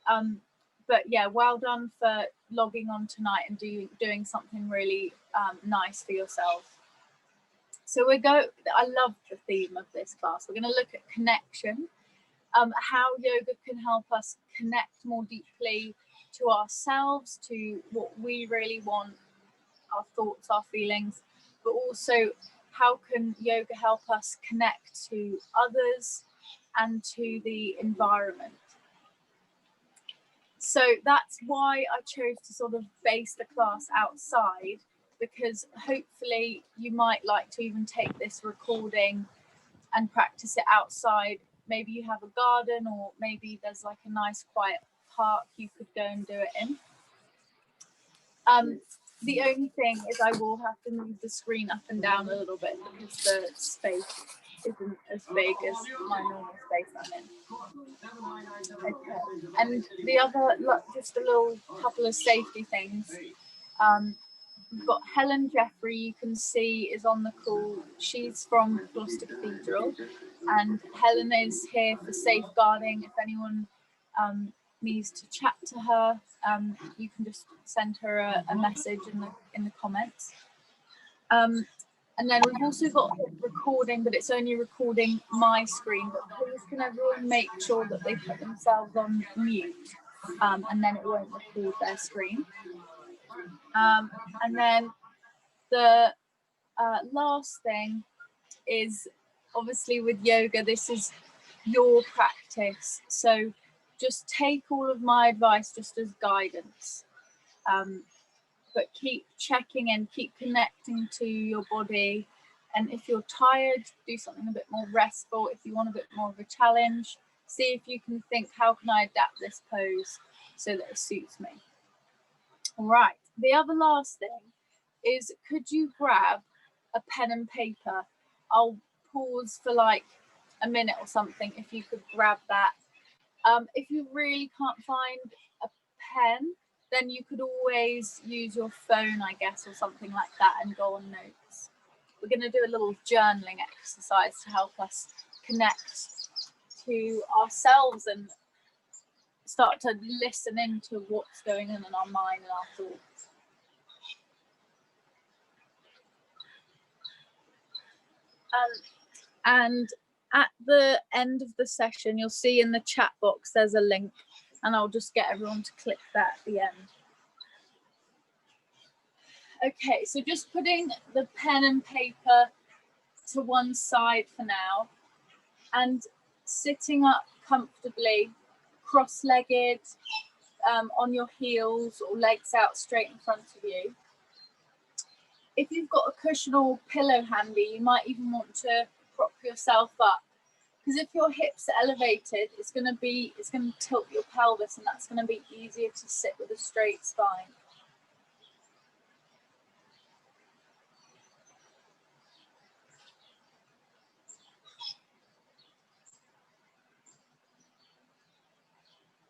But yeah, well done for logging on tonight and doing something really nice for yourself. So I love the theme of this class. We're going to look at connection, how yoga can help us connect more deeply to ourselves, to what we really want, our thoughts, our feelings, but also how can yoga help us connect to others and to the environment. So that's why I chose to sort of base the class outside, because hopefully you might like to even take this recording and practice it outside. Maybe you have a garden, or maybe there's like a nice quiet park you could go and do it in. The only thing is I will have to move the screen up and down a little bit because the space isn't as big as my normal space I'm in. Okay. And the other, just a little couple of safety things. We've got Helen Jeffrey, you can see, is on the call. She's from Gloucester Cathedral, and Helen is here for safeguarding. If anyone needs to chat to her, you can just send her a message in the comments. And then we've also got recording, but it's only recording my screen. But please can everyone make sure that they put themselves on mute, and then it won't record their screen. And then the last thing is, obviously with yoga, this is your practice. So just take all of my advice just as guidance. But keep checking in, keep connecting to your body. And if you're tired, do something a bit more restful. If you want a bit more of a challenge, see if you can think, how can I adapt this pose so that it suits me? All right, the other last thing is, could you grab a pen and paper? I'll pause for like a minute or something if you could grab that. If you really can't find a pen, then you could always use your phone, I guess, or something like that, and go on notes. We're going to do a little journaling exercise to help us connect to ourselves and start to listen into what's going on in our mind and our thoughts. And at the end of the session, you'll see in the chat box there's a link, and I'll just get everyone to click that at the end. Okay, so just putting the pen and paper to one side for now, and sitting up comfortably, cross-legged, on your heels or legs out straight in front of you. If you've got a cushion or pillow handy, you might even want to prop yourself up, because if your hips are elevated, it's going to tilt your pelvis, and that's going to be easier to sit with a straight spine.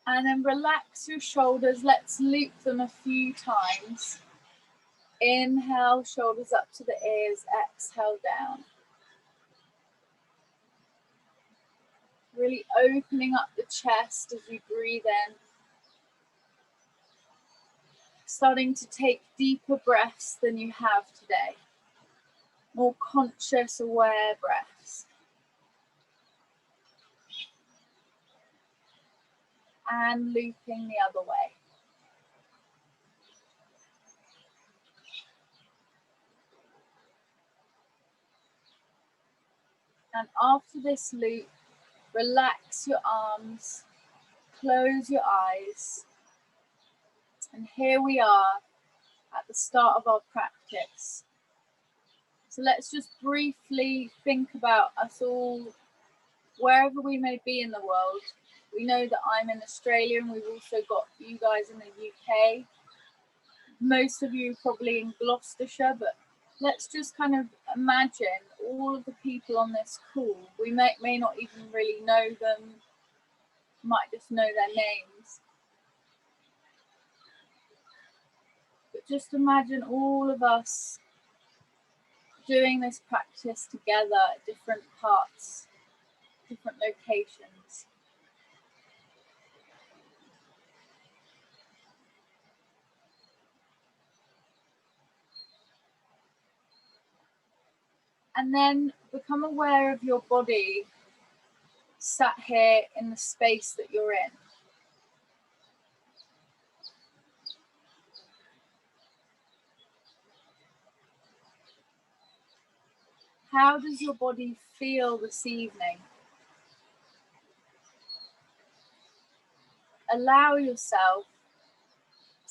And then relax your shoulders. Let's loop them a few times. Inhale, shoulders up to the ears, exhale down. Really opening up the chest as you breathe in. Starting to take deeper breaths than you have today. More conscious, aware breaths. And looping the other way. And after this loop, relax your arms, close your eyes. And here we are at the start of our practice. So let's just briefly think about us all, wherever we may be in the world. We know that I'm in Australia, and we've also got you guys in the UK. Most of you probably in Gloucestershire, but let's just kind of imagine all of the people on this call. We may not even really know them, might just know their names. But just imagine all of us doing this practice together at different parts, different locations. And then become aware of your body sat here in the space that you're in. How does your body feel this evening? Allow yourself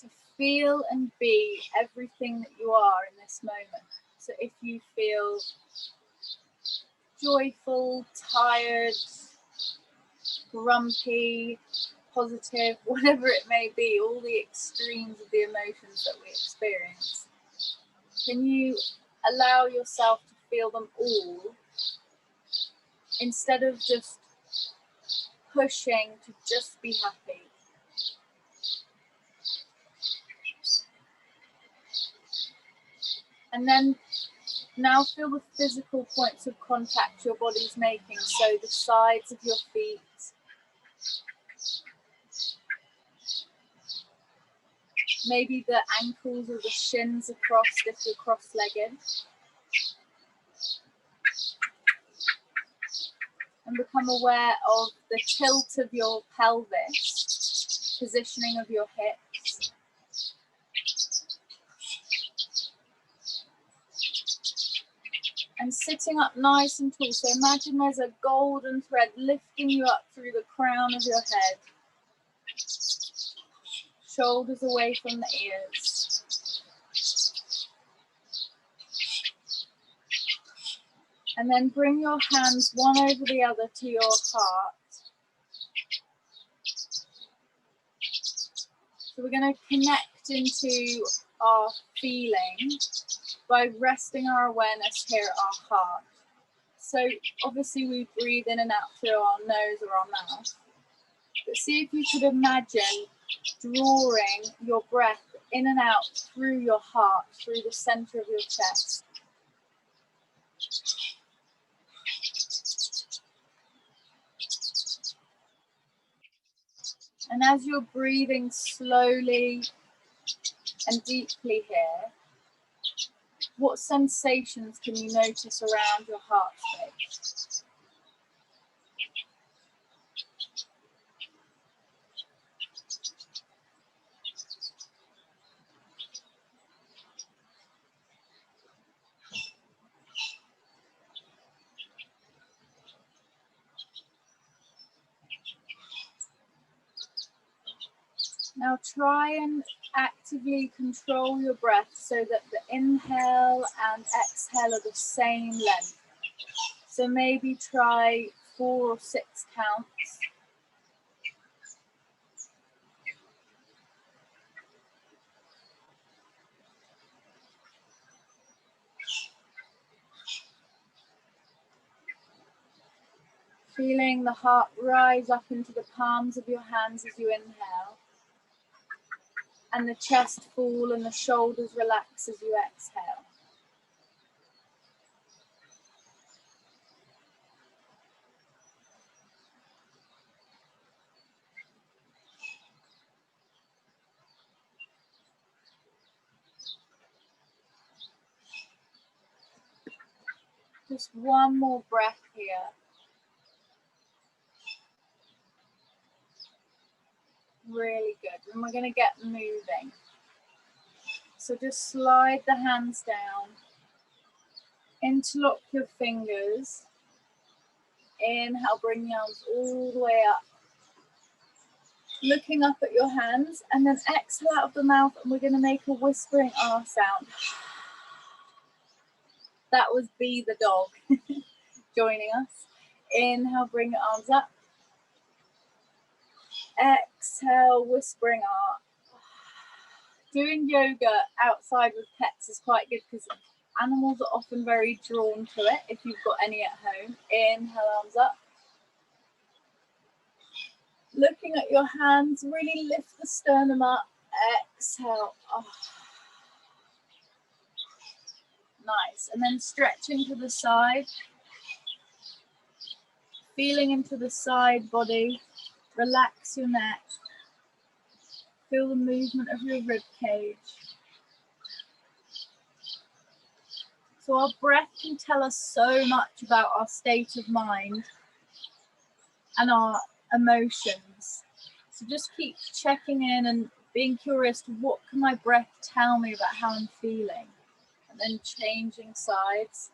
to feel and be everything that you are in this moment. So if you feel joyful, tired, grumpy, positive, whatever it may be, all the extremes of the emotions that we experience, can you allow yourself to feel them all instead of just pushing to just be happy? And then now feel the physical points of contact your body's making. So the sides of your feet, maybe the ankles or the shins are crossed if you're cross-legged. And become aware of the tilt of your pelvis, positioning of your hips. And sitting up nice and tall. So imagine there's a golden thread lifting you up through the crown of your head. Shoulders away from the ears. And then bring your hands one over the other to your heart. So we're going to connect into our feeling by resting our awareness here at our heart. So obviously we breathe in and out through our nose or our mouth. But see if you could imagine drawing your breath in and out through your heart, through the center of your chest. And as you're breathing slowly and deeply here, what sensations can you notice around your heart space? Now try and actively control your breath so that the inhale and exhale are the same length. So maybe try 4 or 6 counts. Feeling the heart rise up into the palms of your hands as you inhale. And the chest fall and the shoulders relax as you exhale. Just one more breath here. Really good. And we're going to get moving. So just slide the hands down. Interlock your fingers. Inhale, bring the arms all the way up. Looking up at your hands, and then exhale out of the mouth, and we're going to make a whispering R sound. That was Be the dog joining us. Inhale, bring your arms up. Exhale, whispering R. Doing yoga outside with pets is quite good because animals are often very drawn to it if you've got any at home. Inhale, arms up. Looking at your hands, really lift the sternum up. Exhale. Oh. Nice. And then stretching to the side. Feeling into the side body. Relax your neck. Feel the movement of your rib cage. So our breath can tell us so much about our state of mind and our emotions. So just keep checking in and being curious to what can my breath tell me about how I'm feeling, and then changing sides.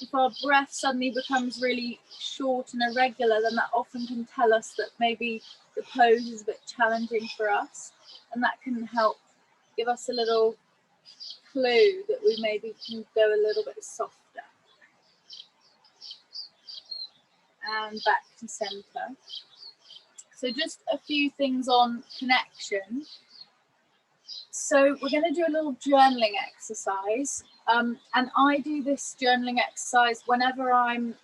If our breath suddenly becomes really short and irregular, then that often can tell us that maybe the pose is a bit challenging for us, and that can help give us a little clue that we maybe can go a little bit softer. And back to center. So just a few things on connection. So we're going to do a little journaling exercise, and I do this journaling exercise whenever I'm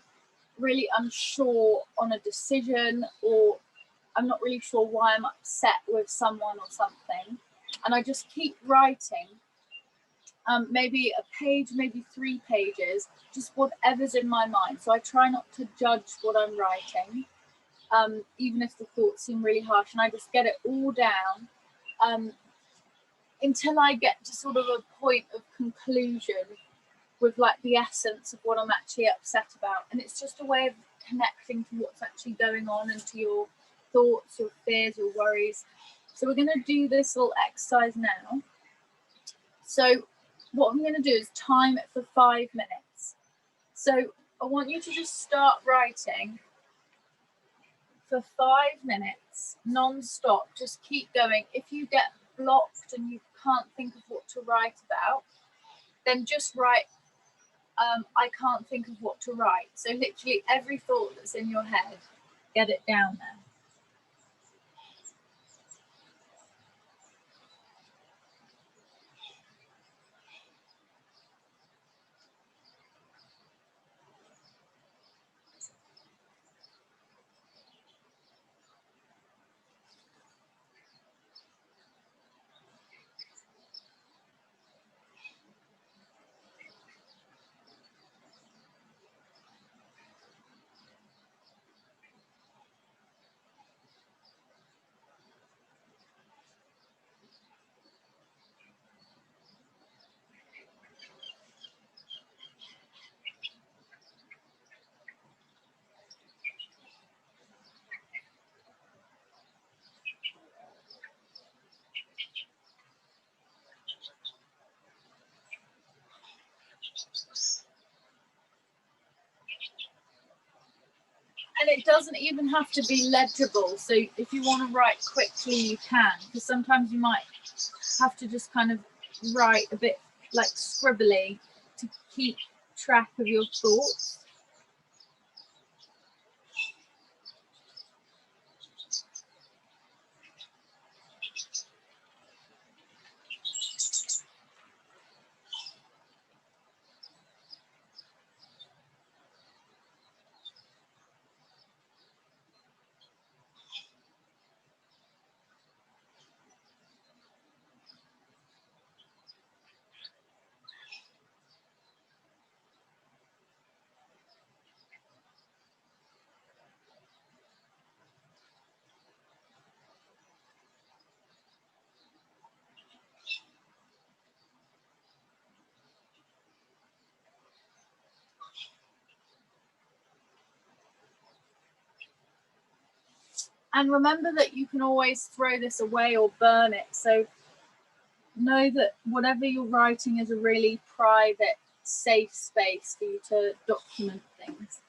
really unsure on a decision, or I'm not really sure why I'm upset with someone or something, and I just keep writing, maybe a page, maybe 3 pages, just whatever's in my mind. So I try not to judge what I'm writing, even if the thoughts seem really harsh, and I just get it all down until I get to sort of a point of conclusion with like the essence of what I'm actually upset about. And it's just a way of connecting to what's actually going on and to your thoughts, your fears, your worries. So we're going to do this little exercise now. So what I'm going to do is time it for 5 minutes. So I want you to just start writing for 5 minutes non-stop. Just keep going. If you get blocked and you can't think of what to write about, then just write I can't think of what to write. So literally every thought that's in your head, get it down there. And it doesn't even have to be legible. So if you want to write quickly, you can, because sometimes you might have to just kind of write a bit like scribbly to keep track of your thoughts. And remember that you can always throw this away or burn it. So know that whatever you're writing is a really private, safe space for you to document things.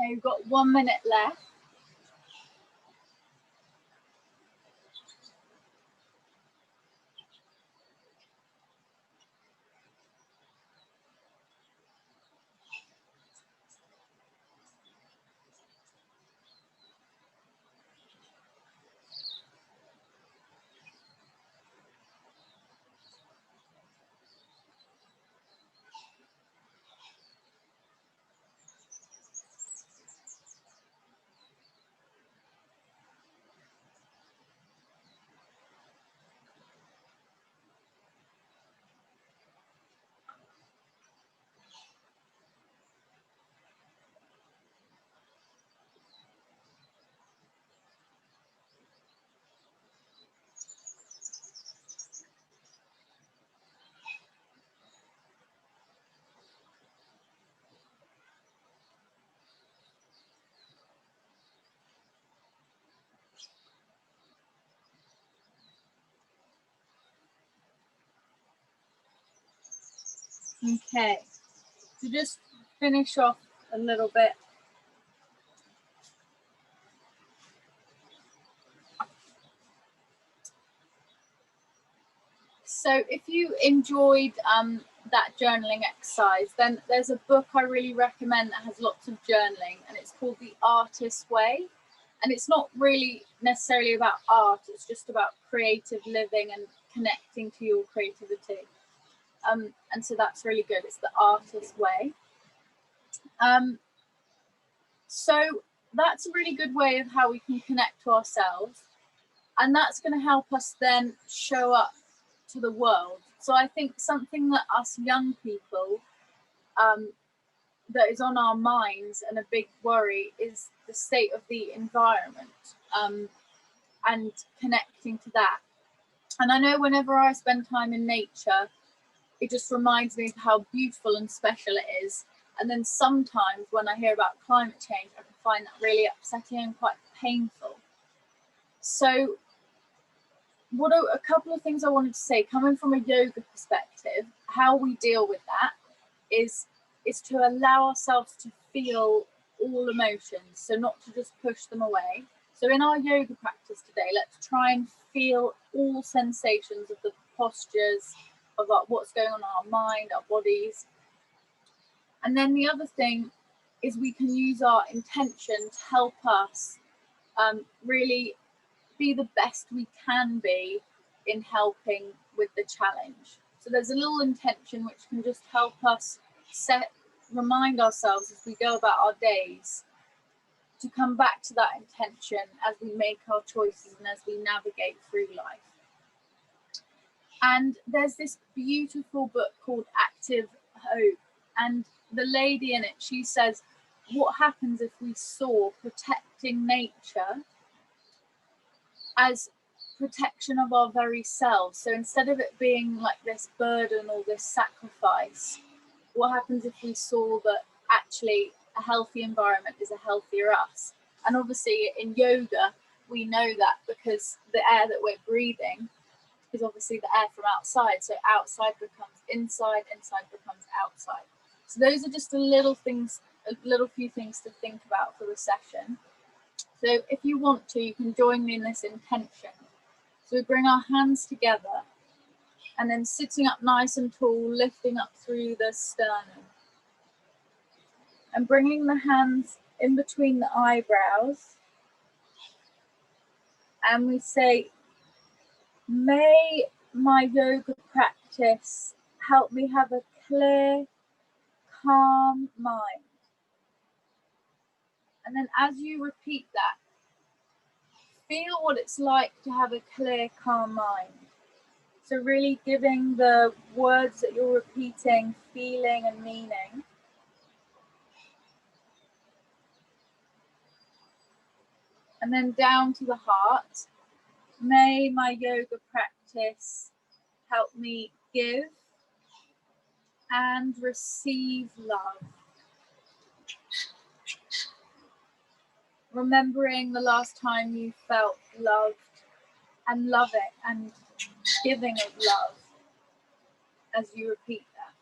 Okay, we've got 1 minute left. Okay, to just finish off a little bit. So if you enjoyed that journaling exercise, then there's a book I really recommend that has lots of journaling, and it's called The Artist's Way. And it's not really necessarily about art, it's just about creative living and connecting to your creativity. And so that's really good. It's The Artist's Way. So that's a really good way of how we can connect to ourselves. And that's going to help us then show up to the world. So I think something that us young people, that is on our minds and a big worry, is the state of the environment, and connecting to that. And I know whenever I spend time in nature, it just reminds me of how beautiful and special it is. And then sometimes when I hear about climate change, I can find that really upsetting and quite painful. So a couple of things I wanted to say, coming from a yoga perspective, how we deal with that is to allow ourselves to feel all emotions, so not to just push them away. So in our yoga practice today, let's try and feel all sensations of the postures, of what's going on in our mind, our bodies. And then the other thing is we can use our intention to help us really be the best we can be in helping with the challenge. So there's a little intention which can just help us remind ourselves as we go about our days to come back to that intention as we make our choices and as we navigate through life. And there's this beautiful book called Active Hope, and the lady in it, she says, what happens if we saw protecting nature as protection of our very selves? So instead of it being like this burden or this sacrifice, what happens if we saw that actually a healthy environment is a healthier us? And obviously in yoga, we know that because the air that we're breathing is obviously the air from outside. So outside becomes inside, inside becomes outside. So those are just a little few things to think about for the session. So if you want to, you can join me in this intention. So we bring our hands together and then sitting up nice and tall, lifting up through the sternum. And bringing the hands in between the eyebrows. And we say, may my yoga practice help me have a clear, calm mind. And then as you repeat that, feel what it's like to have a clear, calm mind. So really giving the words that you're repeating feeling and meaning. And then down to the heart. May my yoga practice help me give and receive love. Remembering the last time you felt loved and loving and giving of love as you repeat that.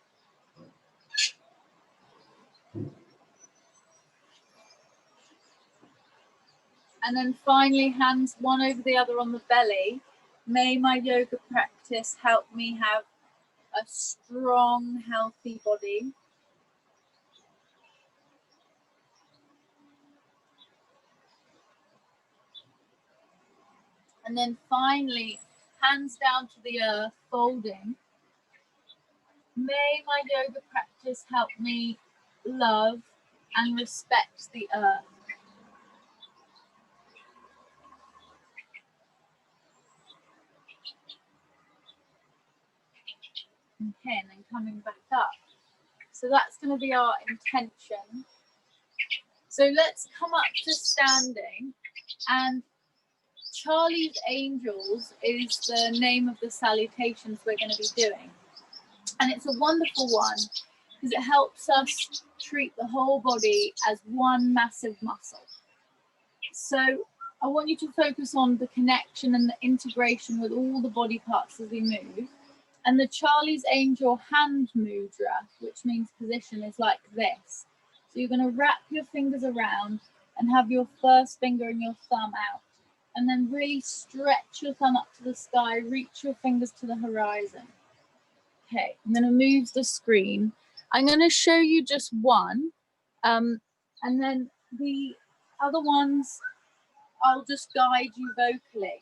And then finally, hands one over the other on the belly. May my yoga practice help me have a strong, healthy body. And then finally, hands down to the earth, folding. May my yoga practice help me love and respect the earth. Okay, and then coming back up. So that's going to be our intention. So let's come up to standing, and Charlie's Angels is the name of the salutations we're going to be doing. And it's a wonderful one because it helps us treat the whole body as one massive muscle. So I want you to focus on the connection and the integration with all the body parts as we move. And the Charlie's Angel hand mudra, which means position, is like this. So you're going to wrap your fingers around and have your first finger and your thumb out. And then really stretch your thumb up to the sky, reach your fingers to the horizon. Okay, I'm going to move the screen. I'm going to show you just one. And then the other ones, I'll just guide you vocally.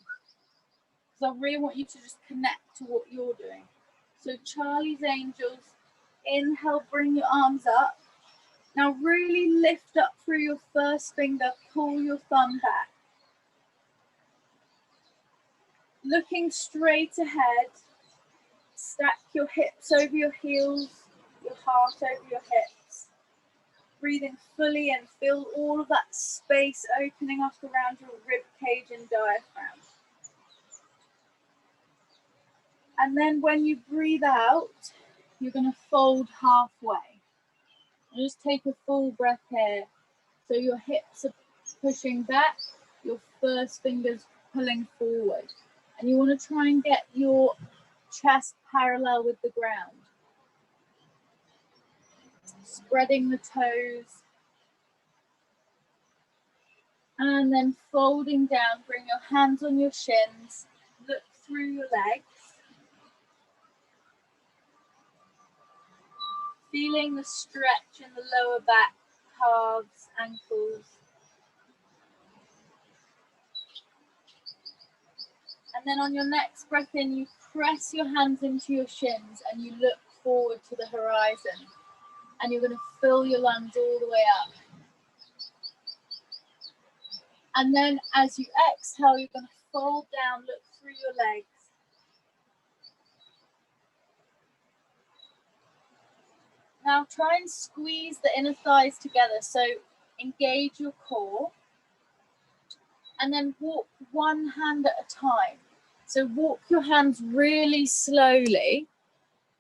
So I really want you to just connect to what you're doing. So Charlie's Angels, inhale, bring your arms up. Now really lift up through your first finger, pull your thumb back. Looking straight ahead, stack your hips over your heels, your heart over your hips. Breathing fully and feel all of that space opening up around your rib cage and diaphragm. And then when you breathe out, you're going to fold halfway. And just take a full breath here. So your hips are pushing back, your first finger's pulling forward. And you want to try and get your chest parallel with the ground. Spreading the toes. And then folding down, bring your hands on your shins, look through your legs. Feeling the stretch in the lower back, calves, ankles. And then on your next breath in, you press your hands into your shins and you look forward to the horizon. And you're going to fill your lungs all the way up. And then as you exhale, you're going to fold down, look through your legs. Now try and squeeze the inner thighs together, so engage your core. And then walk one hand at a time. So walk your hands really slowly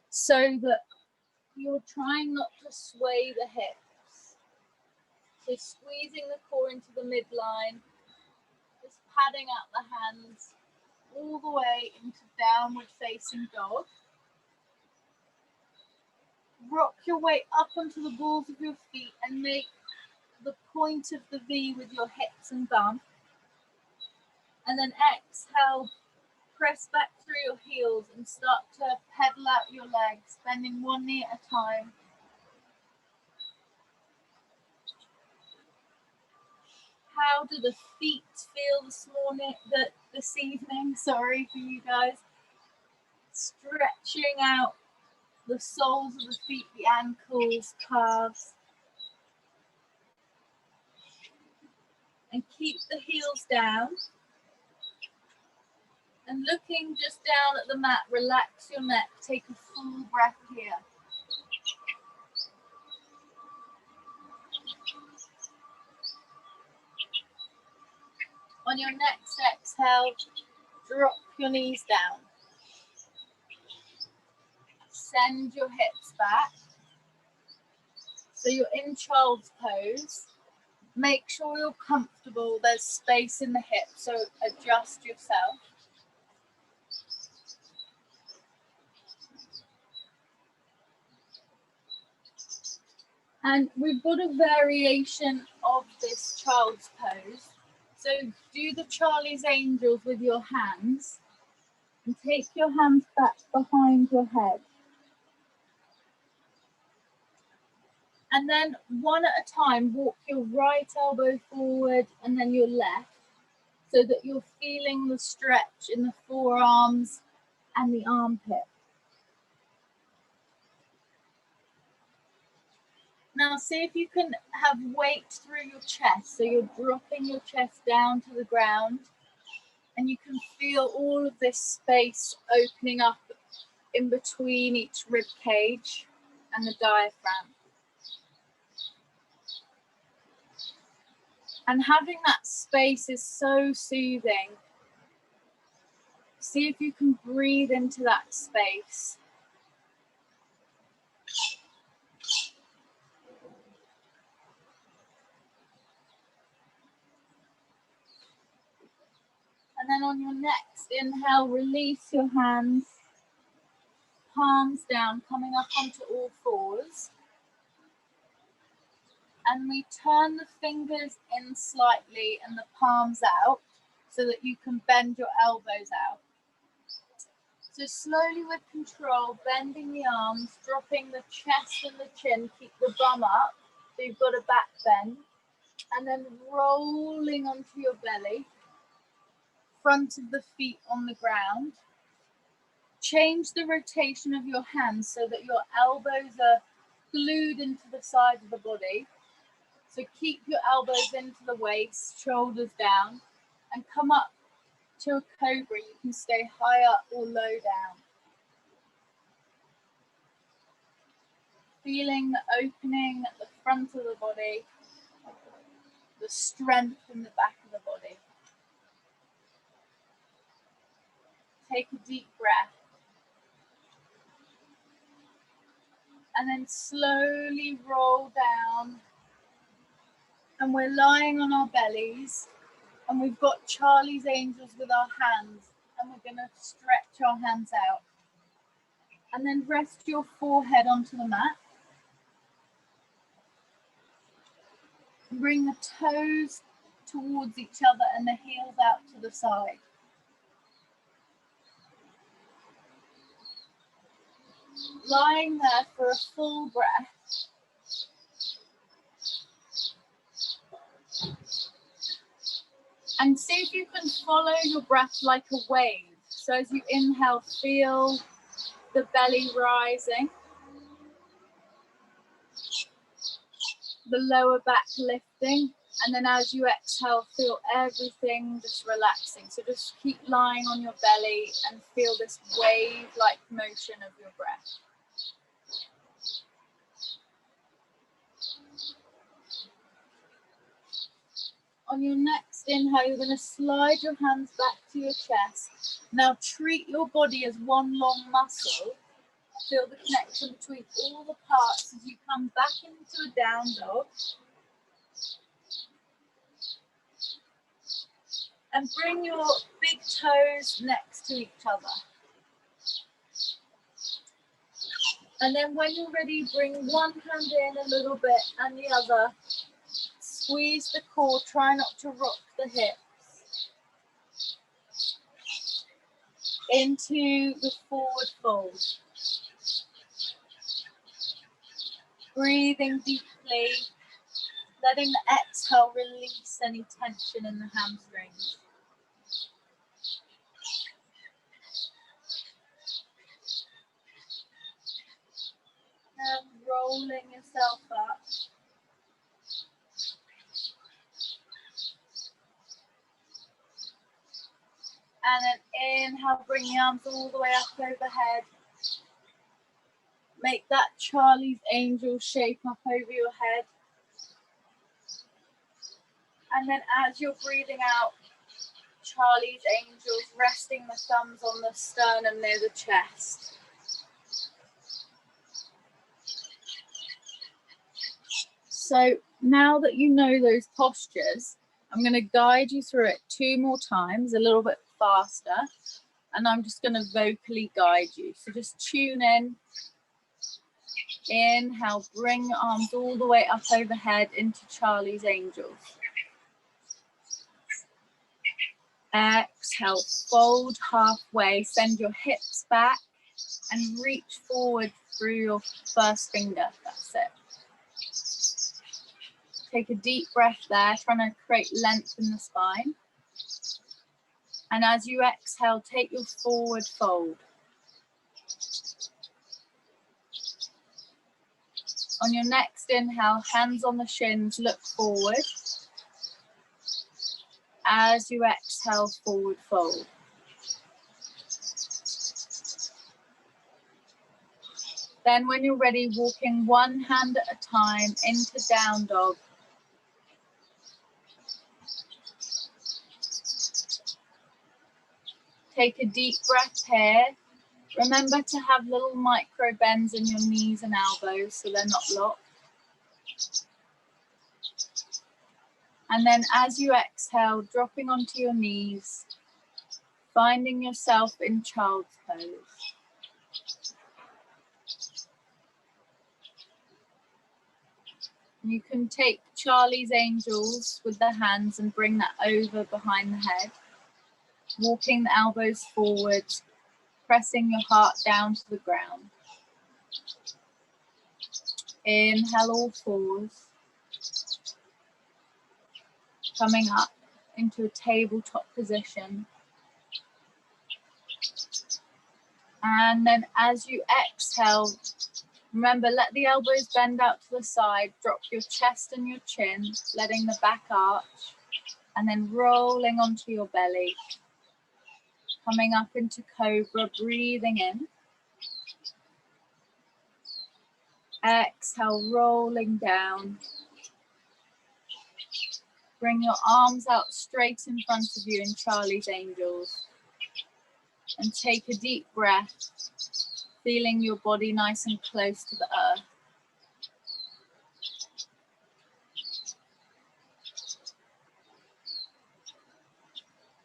so that you're trying not to sway the hips. So squeezing the core into the midline, just padding out the hands all the way into downward facing dog. Rock your way up onto the balls of your feet and make the point of the V with your hips and bum. And then exhale, press back through your heels and start to pedal out your legs, bending one knee at a time. How do the feet feel this evening? Sorry for you guys. Stretching out the soles of the feet, the ankles, calves. And keep the heels down. And looking just down at the mat, relax your neck. Take a full breath here. On your next exhale, drop your knees down. Send your hips back. So you're in child's pose. Make sure you're comfortable. There's space in the hips, so adjust yourself. And we've got a variation of this child's pose. So So do the Charlie's Angels with your hands and take your hands back behind your head. And then one at a time, walk your right elbow forward and then your left, so that you're feeling the stretch in the forearms and the armpit. Now see if you can have weight through your chest, so you're dropping your chest down to the ground and you can feel all of this space opening up in between each rib cage and the diaphragm. And having that space is so soothing. See if you can breathe into that space. And then on your next inhale, release your hands, palms down, coming up onto all fours. And we turn the fingers in slightly and the palms out so that you can bend your elbows out. So slowly with control, bending the arms, dropping the chest and the chin, keep the bum up so you've got a back bend. And then rolling onto your belly, front of the feet on the ground. Change the rotation of your hands so that your elbows are glued into the side of the body. So keep your elbows into the waist, shoulders down, and come up to a cobra. You can stay high up or low down. Feeling the opening at the front of the body, the strength in the back of the body. Take a deep breath. And then slowly roll down. And we're lying on our bellies. And we've got Charlie's Angels with our hands. And we're going to stretch our hands out. And then rest your forehead onto the mat. Bring the toes towards each other and the heels out to the side. Lying there for a full breath. And see if you can follow your breath like a wave. So as you inhale, feel the belly rising. The lower back lifting. And then as you exhale, feel everything just relaxing. So just keep lying on your belly and feel this wave-like motion of your breath. On your next inhale, you're going to slide your hands back to your chest. Now treat your body as one long muscle. Feel the connection between all the parts as you come back into a down dog. And bring your big toes next to each other. And then when you're ready, bring one hand in a little bit and the other. Squeeze the core, try not to rock the hips. Into the forward fold. Breathing deeply, letting the exhale release any tension in the hamstrings. And rolling yourself up. And then inhale, bring the arms all the way up overhead. Make that Charlie's Angel shape up over your head. And then as you're breathing out, Charlie's Angels, resting the thumbs on the sternum near the chest. So now that you know those postures, I'm going to guide you through it 2 more times, a little bit faster, and I'm just going to vocally guide you. So just tune in. Inhale, bring your arms all the way up overhead into Charlie's Angels. Exhale, fold halfway, send your hips back and reach forward through your first finger. That's it. Take a deep breath there, trying to create length in the spine. And as you exhale, take your forward fold. On your next inhale, hands on the shins, look forward. As you exhale, forward fold. Then when you're ready, walking one hand at a time into down dog. Take a deep breath here. Remember to have little micro bends in your knees and elbows so they're not locked. And then as you exhale, dropping onto your knees, finding yourself in child's pose. You can take Charlie's Angels with the hands and bring that over behind the head, walking the elbows forward, pressing your heart down to the ground. Inhale all fours, coming up into a tabletop position. And then as you exhale, remember, let the elbows bend out to the side, drop your chest and your chin, letting the back arch, and then rolling onto your belly. Coming up into Cobra, breathing in. Exhale, rolling down. Bring your arms out straight in front of you in Charlie's Angels. And take a deep breath, feeling your body nice and close to the earth.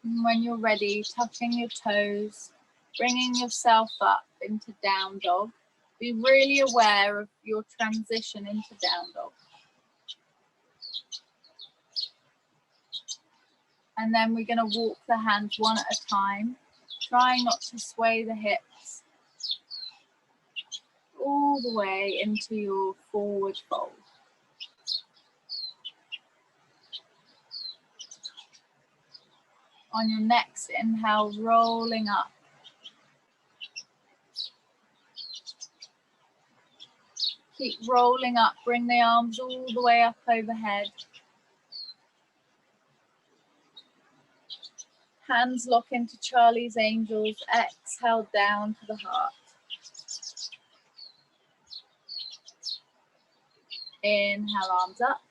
And when you're ready, tucking your toes, bringing yourself up into down dog. Be really aware of your transition into down dog. And then we're going to walk the hands one at a time, trying not to sway the hips all the way into your forward fold. On your next inhale, rolling up. Keep rolling up, bring the arms all the way up overhead. Hands lock into Charlie's Angels, exhale down to the heart. Inhale, arms up.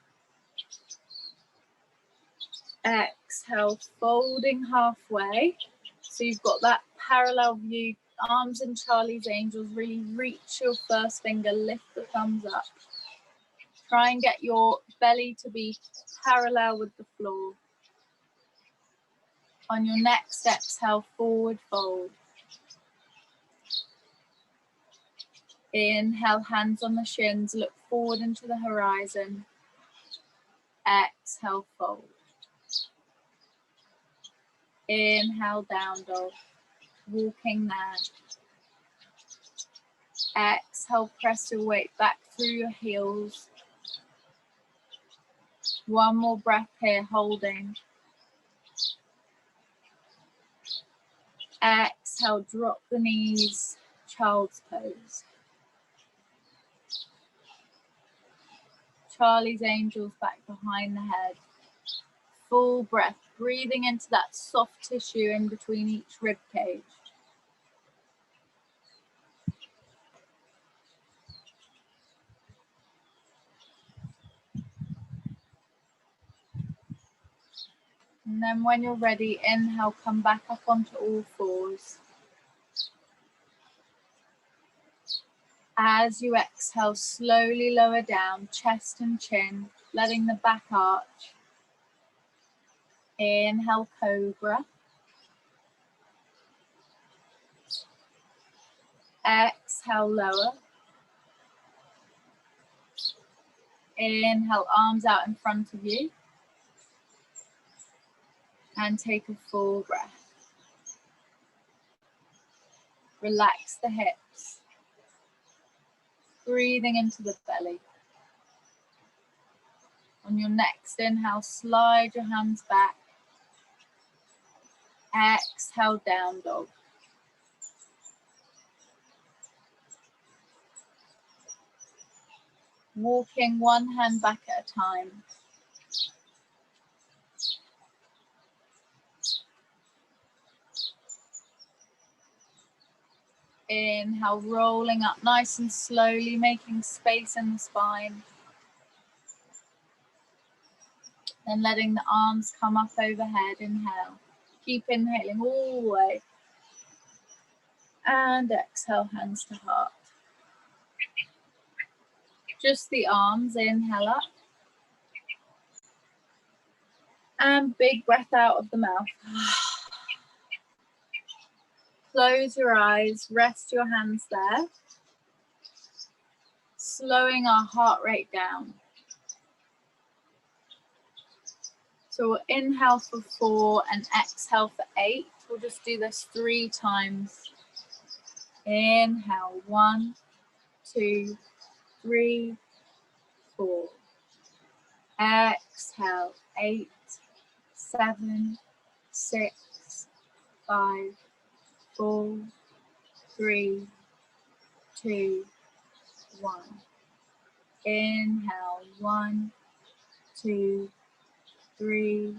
Exhale, folding halfway. So you've got that parallel view, arms in Charlie's Angels, really reach your first finger, lift the thumbs up. Try and get your belly to be parallel with the floor. On your next exhale, forward fold. Inhale, hands on the shins, look forward into the horizon. Exhale, fold. Inhale, down dog, walking there. Exhale, press your weight back through your heels. One more breath here, holding. Exhale, drop the knees, child's pose. Charlie's Angels back behind the head. Full breath, breathing into that soft tissue in between each rib cage. And then when you're ready, inhale, come back up onto all fours. As you exhale, slowly lower down, chest and chin, letting the back arch. Inhale, Cobra. Exhale, lower. Inhale, arms out in front of you. And take a full breath. Relax the hips. Breathing into the belly. On your next inhale, slide your hands back. Exhale, down dog. Walking one hand back at a time. Inhale, rolling up nice and slowly, making space in the spine. Then letting the arms come up overhead. Inhale. Keep inhaling all the way. And exhale, hands to heart. Just the arms, inhale up. And big breath out of the mouth. Close your eyes, rest your hands there. Slowing our heart rate down. So we'll inhale for 4 and exhale for 8. We'll just do this 3 times. Inhale, 1, 2, 3, 4. Exhale, 8, 7, 6, 5, 4, 3, 2, 1. Inhale, 1, 2, 3,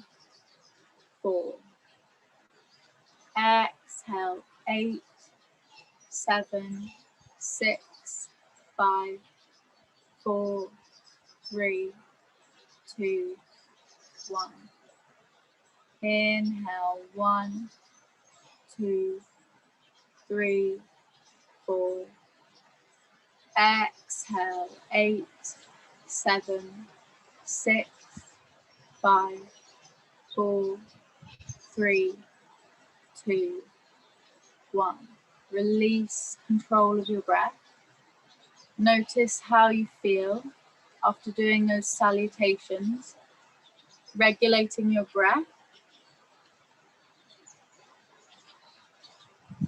4. Exhale, 8, 7, 6, 5, 4, 3, 2, 1. Inhale, 1, 2, 3, 4. Exhale, 8, 7, 6, 5, 4, 3, 2, 1. Release control of your breath. Notice how you feel after doing those salutations, regulating your breath.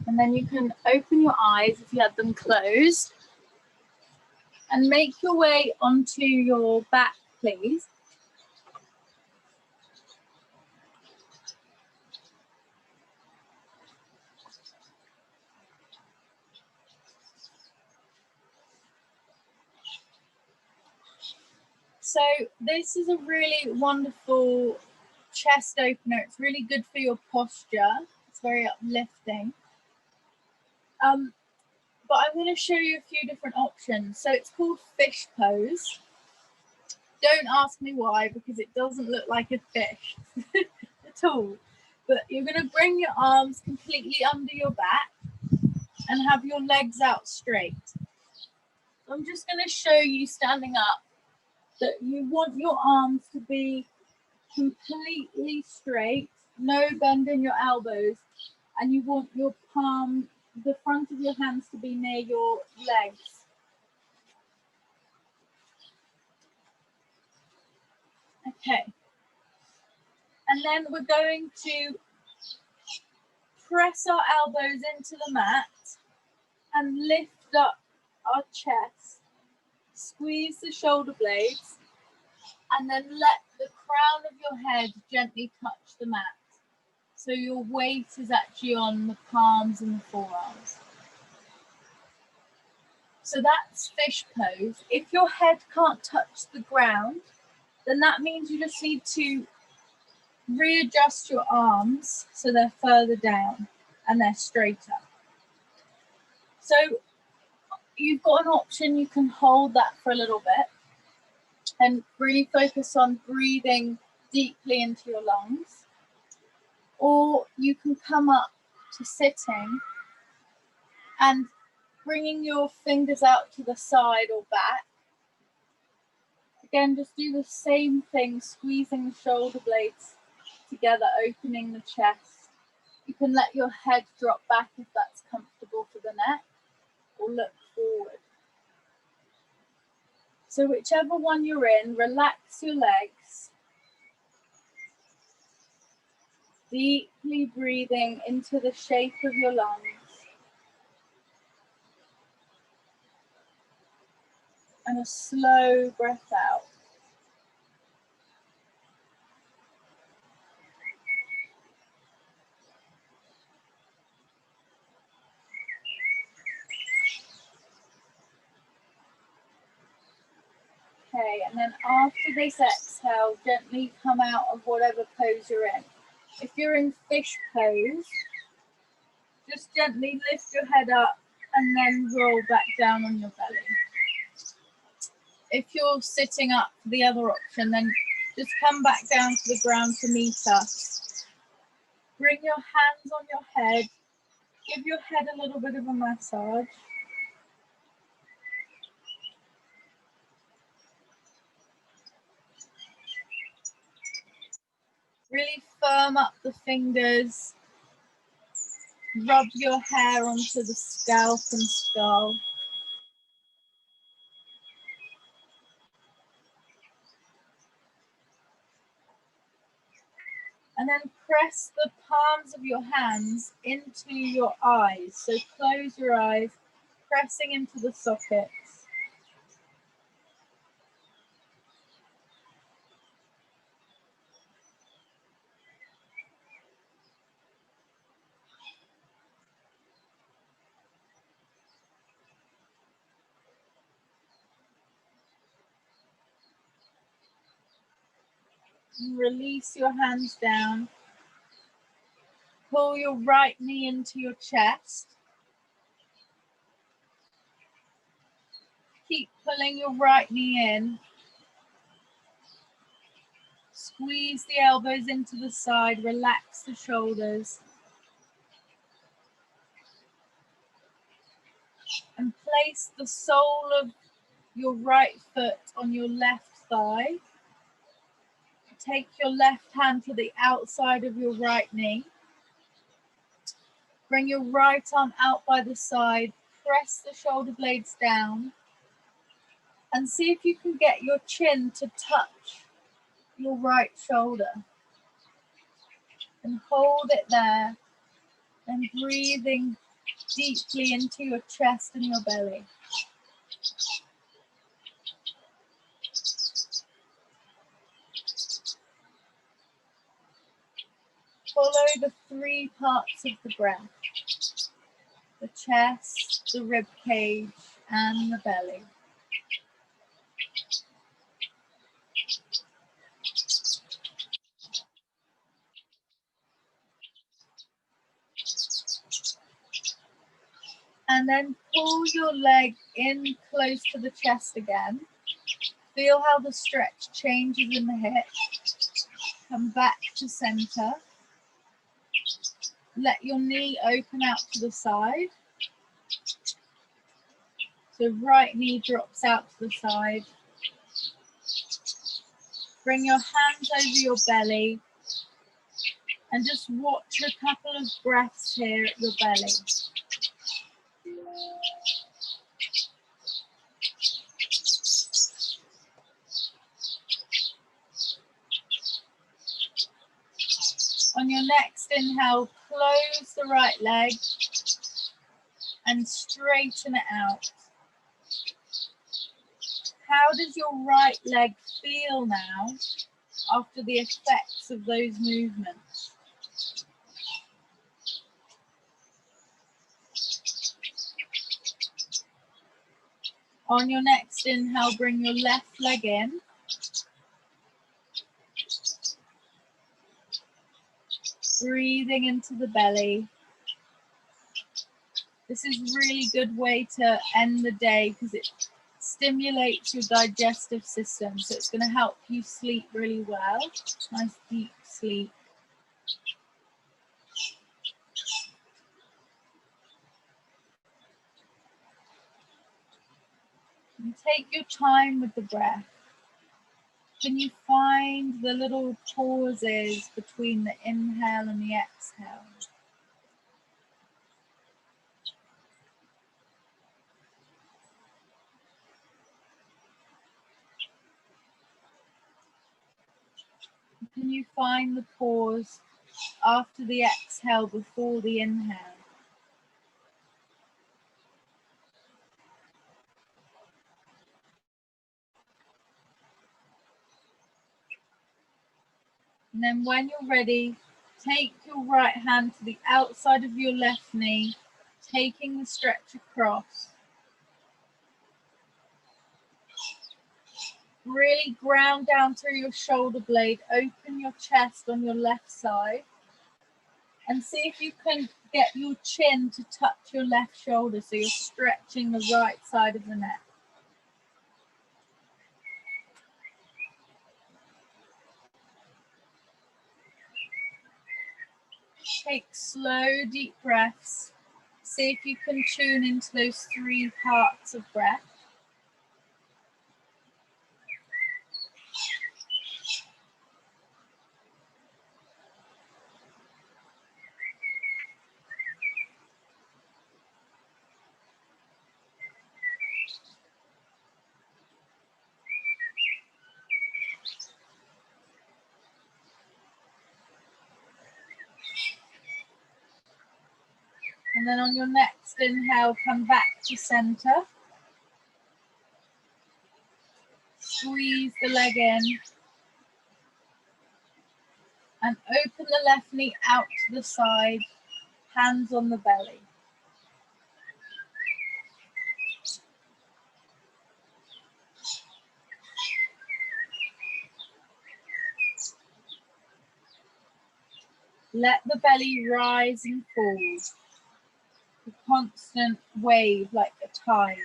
And then you can open your eyes if you had them closed and make your way onto your back, please. So this is a really wonderful chest opener. It's really good for your posture. It's very uplifting. But I'm going to show you a few different options. So it's called fish pose. Don't ask me why, because it doesn't look like a fish at all. But you're going to bring your arms completely under your back and have your legs out straight. I'm just going to show you standing up that you want your arms to be completely straight, no bend in your elbows, and you want your palm, the front of your hands to be near your legs. Okay. And then we're going to press our elbows into the mat and lift up our chest. Squeeze the shoulder blades and then let the crown of your head gently touch the mat. So your weight is actually on the palms and the forearms. So that's fish pose. If your head can't touch the ground, then that means you just need to readjust your arms so they're further down and they're straighter. So you've got an option, you can hold that for a little bit and really focus on breathing deeply into your lungs. Or you can come up to sitting and bringing your fingers out to the side or back. Again, just do the same thing, squeezing the shoulder blades together, opening the chest. You can let your head drop back if that's comfortable for the neck, or look forward. So whichever one you're in, relax your legs. Deeply breathing into the shape of your lungs. And a slow breath out. Okay, and then after this exhale, gently come out of whatever pose you're in. If you're in fish pose, just gently lift your head up and then roll back down on your belly. If you're sitting up for the other option, then just come back down to the ground to meet us. Bring your hands on your head. Give your head a little bit of a massage. Really firm up the fingers. Rub your hair onto the scalp and skull. And then press the palms of your hands into your eyes. So close your eyes, pressing into the sockets. And release your hands down. Pull your right knee into your chest. Keep pulling your right knee in. Squeeze the elbows into the side, relax the shoulders. And place the sole of your right foot on your left thigh. Take your left hand to the outside of your right knee. Bring your right arm out by the side. Press the shoulder blades down. And see if you can get your chin to touch your right shoulder. And hold it there. And breathing deeply into your chest and your belly. Follow the three parts of the breath: the chest, the rib cage, and the belly. And then pull your leg in close to the chest again. Feel how the stretch changes in the hip. Come back to center. Let your knee open out to the side. So right knee drops out to the side. Bring your hands over your belly and just watch a couple of breaths here at your belly. On your next inhale, close the right leg and straighten it out. How does your right leg feel now after the effects of those movements? On your next inhale, bring your left leg in. Breathing into the belly. This is a really good way to end the day because it stimulates your digestive system. So it's going to help you sleep really well. Nice deep sleep. And take your time with the breath. Can you find the little pauses between the inhale and the exhale? Can you find the pause after the exhale before the inhale. And then when you're ready, take your right hand to the outside of your left knee, taking the stretch across. Really ground down through your shoulder blade, open your chest on your left side, and see if you can get your chin to touch your left shoulder, so you're stretching the right side of the neck. Take slow, deep breaths. See if you can tune into those 3 parts of breath. And then on your next inhale, come back to center. Squeeze the leg in. And open the left knee out to the side, hands on the belly. Let the belly rise and fall. A constant wave like a tide.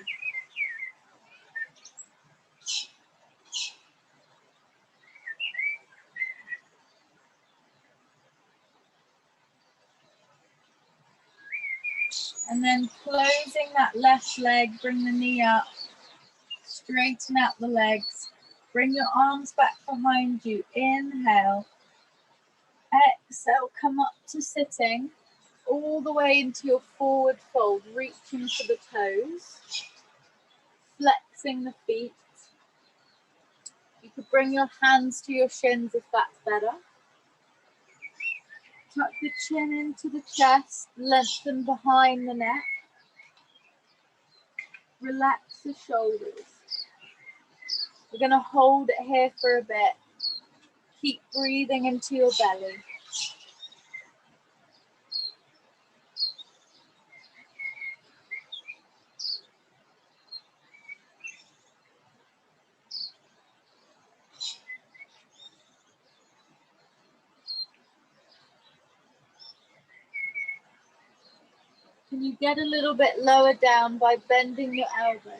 And then closing that left leg, bring the knee up, straighten out the legs, bring your arms back behind you, inhale, exhale, come up to sitting, all the way into your forward fold, reaching for the toes, flexing the feet. You could bring your hands to your shins if that's better. Tuck the chin into the chest, lengthen behind the neck. Relax the shoulders. We're going to hold it here for a bit. Keep breathing into your belly. Can you get a little bit lower down by bending your elbows?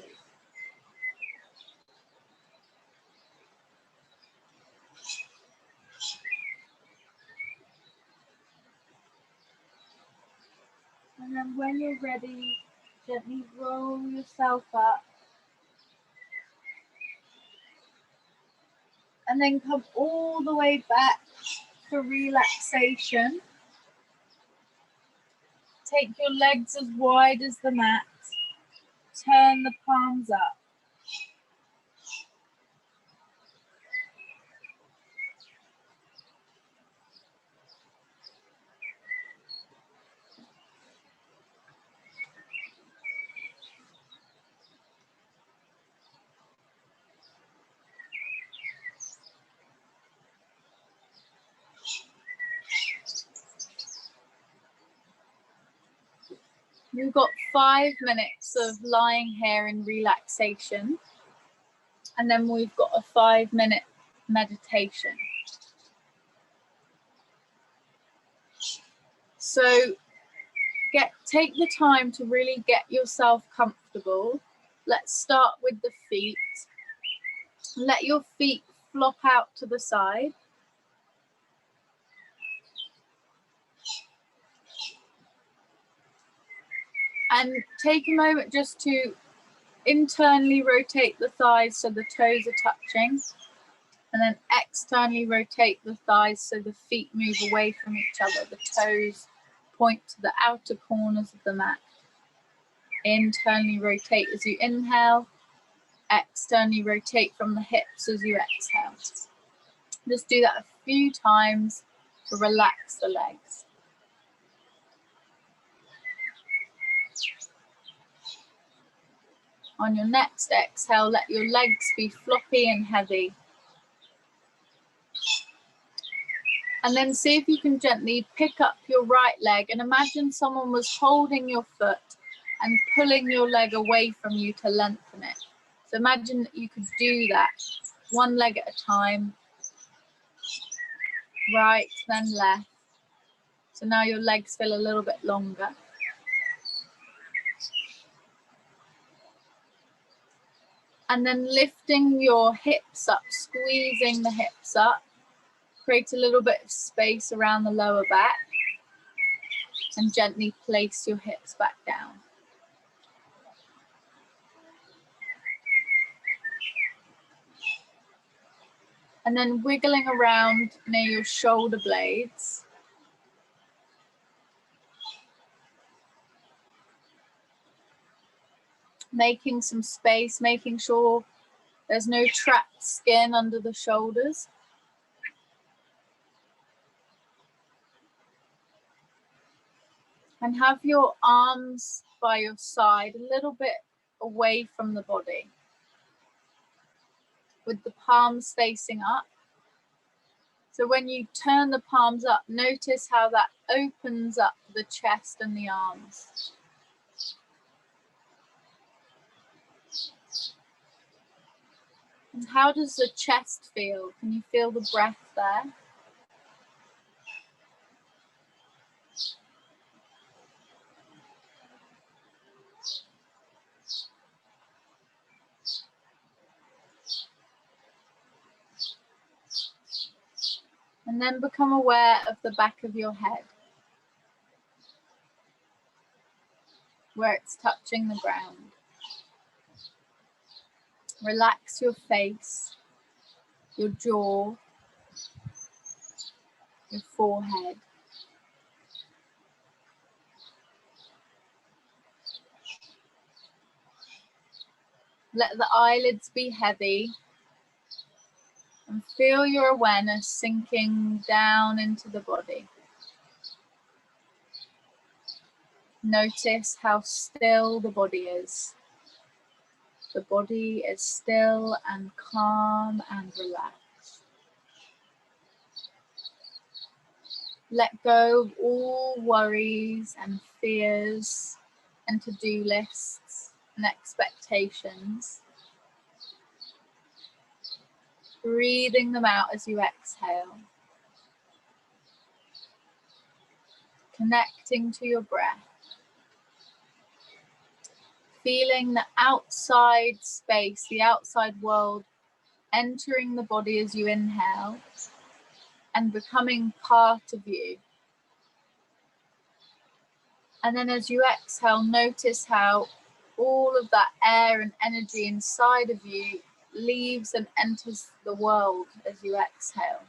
And then when you're ready, gently roll yourself up. And then come all the way back for relaxation. Take your legs as wide as the mat. Turn the palms up. You've got 5 minutes of lying here in relaxation, and then we've got a 5-minute meditation. So take the time to really get yourself comfortable. Let's start with the feet. Let your feet flop out to the side. And take a moment just to internally rotate the thighs so the toes are touching. And then externally rotate the thighs so the feet move away from each other. The toes point to the outer corners of the mat. Internally rotate as you inhale. Externally rotate from the hips as you exhale. Just do that a few times to relax the legs. On your next exhale, let your legs be floppy and heavy. And then see if you can gently pick up your right leg and imagine someone was holding your foot and pulling your leg away from you to lengthen it. So imagine that you could do that one leg at a time, right, then left. So now your legs feel a little bit longer. And then lifting your hips up, squeezing the hips up. Create a little bit of space around the lower back and gently place your hips back down. And then wiggling around near your shoulder blades. Making some space, making sure there's no trapped skin under the shoulders. And have your arms by your side, a little bit away from the body, with the palms facing up. So when you turn the palms up, notice how that opens up the chest and the arms. And how does the chest feel? Can you feel the breath there? And then become aware of the back of your head, where it's touching the ground. Relax your face, your jaw, your forehead. Let the eyelids be heavy and feel your awareness sinking down into the body. Notice how still the body is. The body is still and calm and relaxed. Let go of all worries and fears and to-do lists and expectations. Breathing them out as you exhale. Connecting to your breath. Feeling the outside space, the outside world entering the body as you inhale and becoming part of you. And then as you exhale, notice how all of that air and energy inside of you leaves and enters the world as you exhale.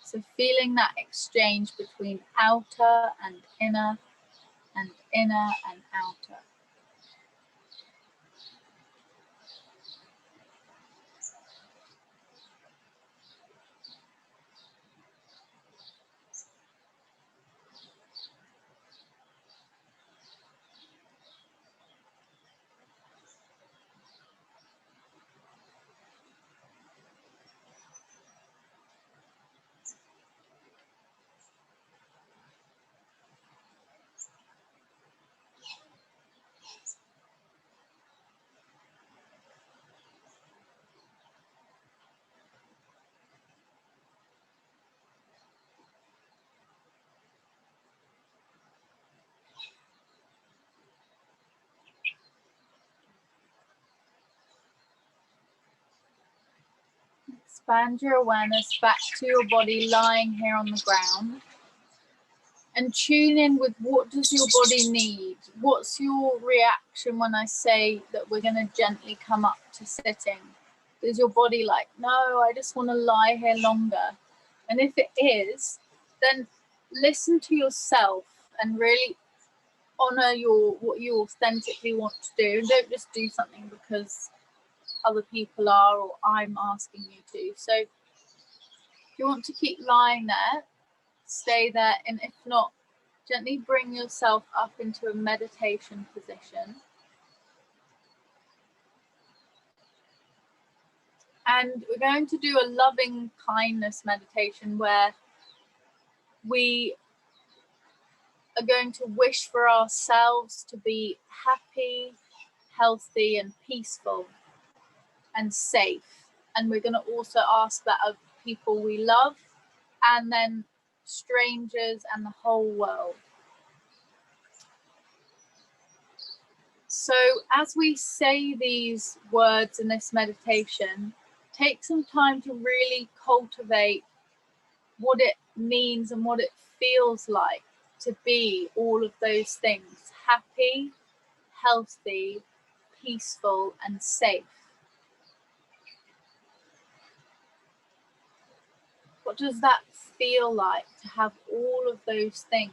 So feeling that exchange between outer and inner and outer. Expand your awareness back to your body lying here on the ground and tune in with what does your body need? What's your reaction when I say that we're going to gently come up to sitting? Is your body like, no, I just want to lie here longer? And if it is, then listen to yourself and really honor what you authentically want to do. And don't just do something because other people are or I'm asking you to. So if you want to keep lying there, stay there, and if not, gently bring yourself up into a meditation position. And we're going to do a loving kindness meditation where we are going to wish for ourselves to be happy, healthy, and peaceful and safe. And we're going to also ask that of people we love, and then strangers and the whole world. So as we say these words in this meditation, take some time to really cultivate what it means and what it feels like to be all of those things: happy, healthy, peaceful, and safe. What does that feel like to have all of those things?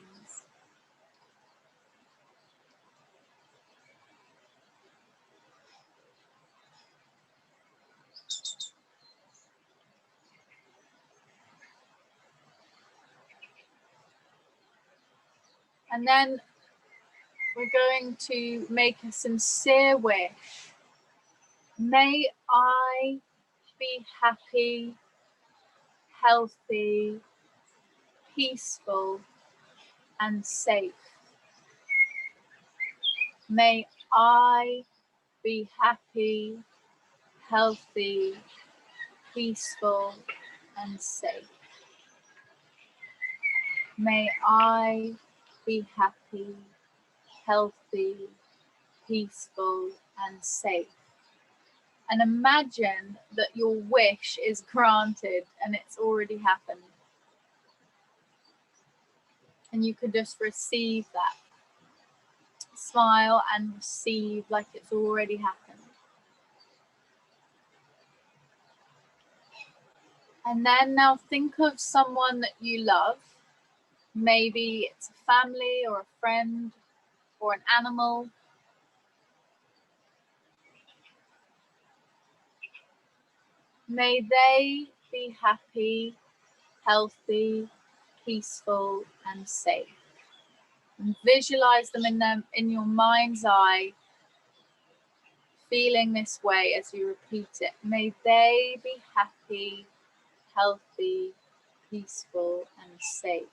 And then we're going to make a sincere wish. May I be happy, healthy, peaceful, and safe. May I be happy, healthy, peaceful, and safe. May I be happy, healthy, peaceful, and safe. And imagine that your wish is granted and it's already happened. And you could just receive that. Smile and receive like it's already happened. And then now think of someone that you love. Maybe it's a family or a friend or an animal. May they be happy, healthy, peaceful, and safe. And visualize them in your mind's eye, feeling this way as you repeat it. May they be happy, healthy, peaceful, and safe.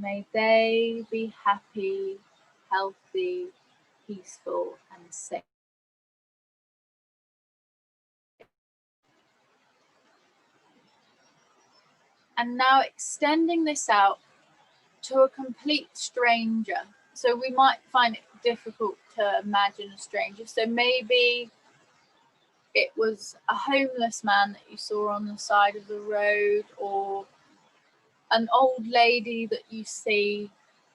May they be happy, healthy, peaceful, and safe. And now extending this out to a complete stranger. So we might find it difficult to imagine a stranger. So maybe it was a homeless man that you saw on the side of the road, or an old lady that you see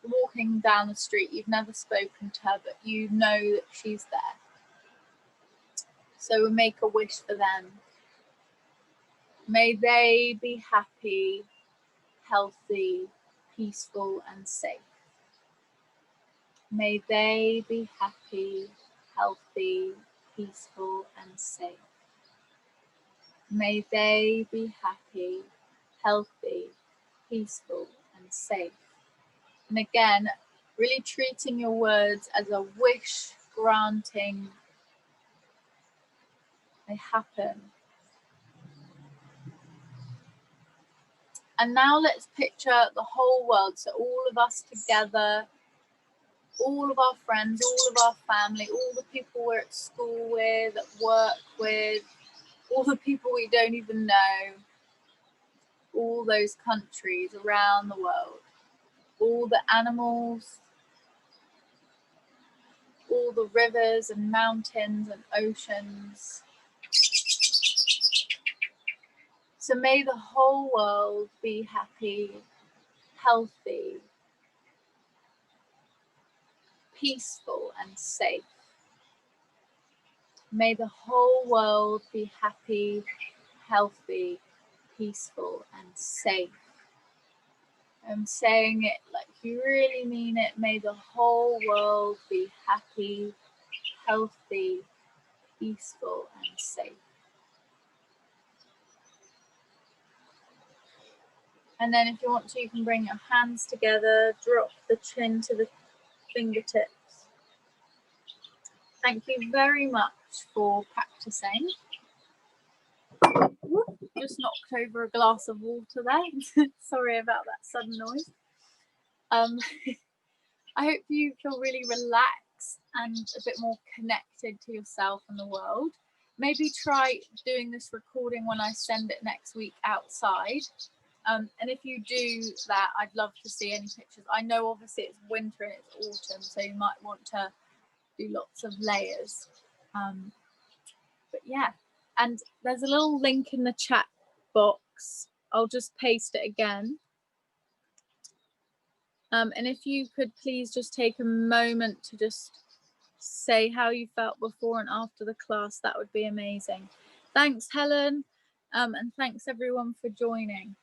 walking down the street. You've never spoken to her, but you know that she's there. So we make a wish for them. May they be happy, healthy, peaceful, and safe. May they be happy, healthy, peaceful, and safe. May they be happy, healthy, peaceful, and safe. And again, really treating your words as a wish granting. They happen. And now let's picture the whole world. So all of us together, all of our friends, all of our family, all the people we're at school with, at work with, all the people we don't even know, all those countries around the world, all the animals, all the rivers and mountains and oceans. So may the whole world be happy, healthy, peaceful, and safe. May the whole world be happy, healthy, peaceful, and safe. I'm saying it like you really mean it. May the whole world be happy, healthy, peaceful, and safe. And then if you want to, you can bring your hands together, drop the chin to the fingertips. Thank you very much for practicing. Just knocked over a glass of water there. Sorry about that sudden noise. I hope you feel really relaxed and a bit more connected to yourself and the world. Maybe try doing this recording when I send it next week outside. And if you do that, I'd love to see any pictures. I know obviously it's winter and it's autumn, so you might want to do lots of layers. But yeah, and there's a little link in the chat box. I'll just paste it again. And if you could please just take a moment to just say how you felt before and after the class, that would be amazing. Thanks, Helen, and thanks everyone for joining.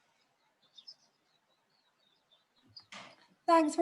Thanks.